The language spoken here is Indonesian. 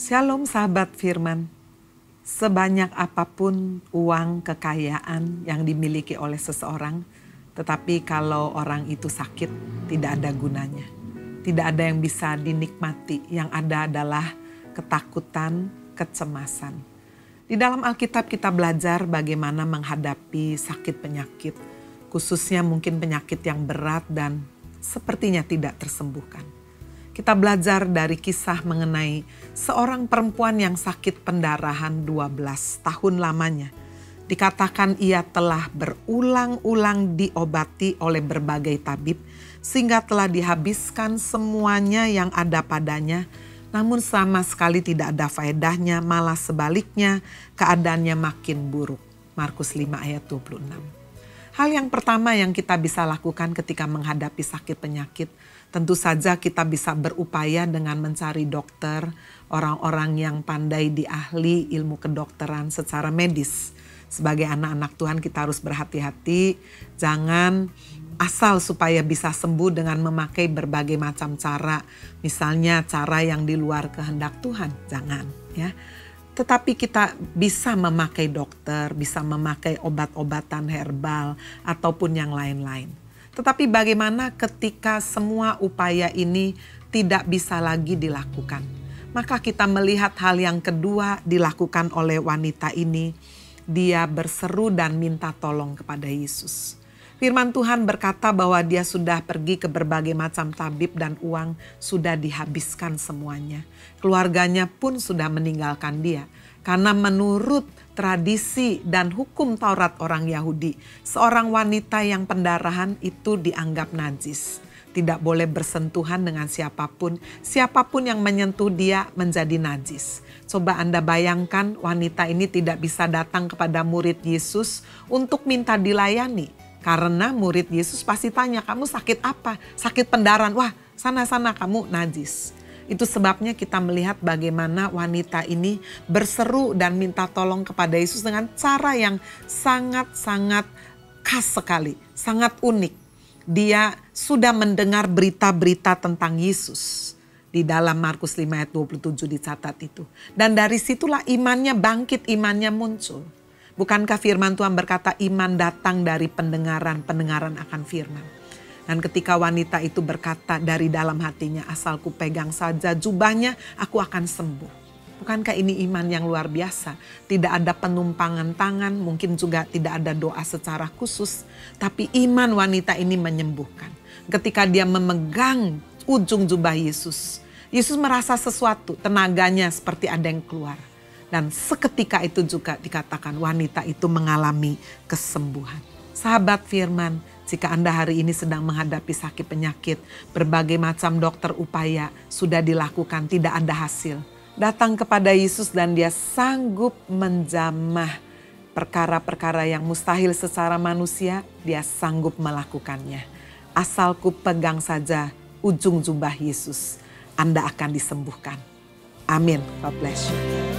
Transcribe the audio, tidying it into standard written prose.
Shalom sahabat firman. Sebanyak apapun uang kekayaan yang dimiliki oleh seseorang, tetapi kalau orang itu sakit tidak ada gunanya. Tidak ada yang bisa dinikmati, yang ada adalah ketakutan, kecemasan. Di dalam Alkitab kita belajar bagaimana menghadapi sakit penyakit, khususnya mungkin penyakit yang berat dan sepertinya tidak tersembuhkan. Kita belajar dari kisah mengenai seorang perempuan yang sakit pendarahan 12 tahun lamanya. Dikatakan ia telah berulang-ulang diobati oleh berbagai tabib sehingga telah dihabiskan semuanya yang ada padanya. Namun sama sekali tidak ada faedahnya, malah sebaliknya keadaannya makin buruk. Markus 5 ayat 26. Hal yang pertama yang kita bisa lakukan ketika menghadapi sakit penyakit, tentu saja kita bisa berupaya dengan mencari dokter, orang-orang yang pandai di ahli ilmu kedokteran secara medis. Sebagai anak-anak Tuhan kita harus berhati-hati, jangan asal supaya bisa sembuh dengan memakai berbagai macam cara. Misalnya cara yang di luar kehendak Tuhan, jangan ya. Tetapi kita bisa memakai dokter, bisa memakai obat-obatan herbal ataupun yang lain-lain. Tetapi bagaimana ketika semua upaya ini tidak bisa lagi dilakukan? Maka kita melihat hal yang kedua dilakukan oleh wanita ini. Dia berseru dan minta tolong kepada Yesus. Firman Tuhan berkata bahwa dia sudah pergi ke berbagai macam tabib dan uang sudah dihabiskan semuanya. Keluarganya pun sudah meninggalkan dia. Karena menurut tradisi dan hukum Taurat orang Yahudi, seorang wanita yang pendarahan itu dianggap najis. Tidak boleh bersentuhan dengan siapapun. Siapapun yang menyentuh dia menjadi najis. Coba Anda bayangkan wanita ini tidak bisa datang kepada murid Yesus untuk minta dilayani. Karena murid Yesus pasti tanya, kamu sakit apa? Sakit pendarahan. Wah, sana-sana kamu najis. Itu sebabnya kita melihat bagaimana wanita ini berseru dan minta tolong kepada Yesus dengan cara yang sangat-sangat khas sekali, sangat unik. Dia sudah mendengar berita-berita tentang Yesus. Di dalam Markus 5 ayat 27 dicatat itu. Dan dari situlah imannya bangkit, imannya muncul. Bukankah firman Tuhan berkata iman datang dari pendengaran akan firman. Dan ketika wanita itu berkata dari dalam hatinya, asal ku pegang saja jubahnya aku akan sembuh. Bukankah ini iman yang luar biasa? Tidak ada penumpangan tangan, mungkin juga tidak ada doa secara khusus. Tapi iman wanita ini menyembuhkan. Ketika dia memegang ujung jubah Yesus, Yesus merasa sesuatu, tenaganya seperti ada yang keluar. Dan seketika itu juga dikatakan wanita itu mengalami kesembuhan. Sahabat firman, jika Anda hari ini sedang menghadapi sakit penyakit, berbagai macam dokter upaya sudah dilakukan, tidak ada hasil. Datang kepada Yesus dan dia sanggup menjamah perkara-perkara yang mustahil secara manusia, dia sanggup melakukannya. Asal ku pegang saja ujung jubah Yesus, Anda akan disembuhkan. Amin. God bless you.